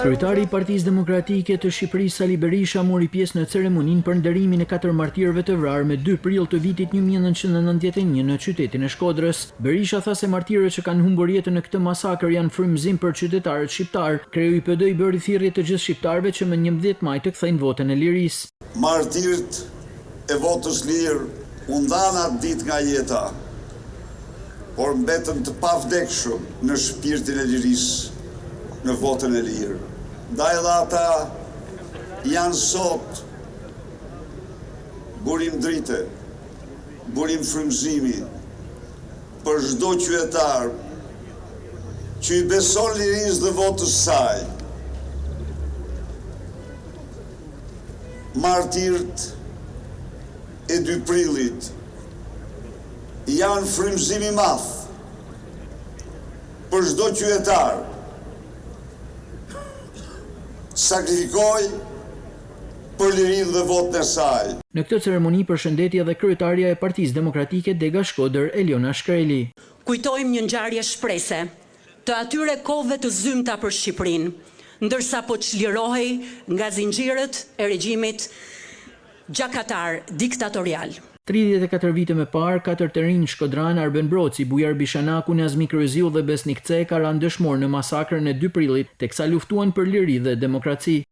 Kryetari i Partisë Demokratike të Shqipërisë Sali Berisha mori pjesë në ceremoninë për nderimin e 4 martirëve të vrarë me 2 prill të vitit 1991 në qytetin e Shkodrës. Berisha tha se martirët që kanë humbur jetën në këtë masakër janë frymëzim për qytetarët shqiptar. Kreu i PD i bëri thirrje të gjithë shqiptarëve që më 11 maj të kthejnë votën e lirisë. Martirët e votës lirë u ndanë atë ditë nga jeta, por mbetën të pavdekshëm në shpirtin e lirisë, në votën e lirë. Ndaj dhe ata janë sot burim drite, burim frymëzimi për çdo qytetar që i beson lirisë dhe votës saj. Martirët e 2 prillit janë frymëzim i madh për çdo qytetar sakrifikoi për lirinë dhe votën e saj. Në këtë ceremoni përshëndeti edhe kryetaria e Partisë Demokratike Dega Shkodër, Eliona Shkreli. Kujtojmë një ngjarje shprese të atyre kohëve të zymta për Shqipërinë, ndërsa po çlirohej nga zinxhirët e regjimit gjakatar diktatorial. 34 vite më parë, 4 të rinj shkodran Arben Broci, Bujar Bishanaku, Nazmi Kryziu dhe Besnik Ceka ranë dëshmor në masakrën e 2 prillit, teksa luftuan për liri dhe demokraci.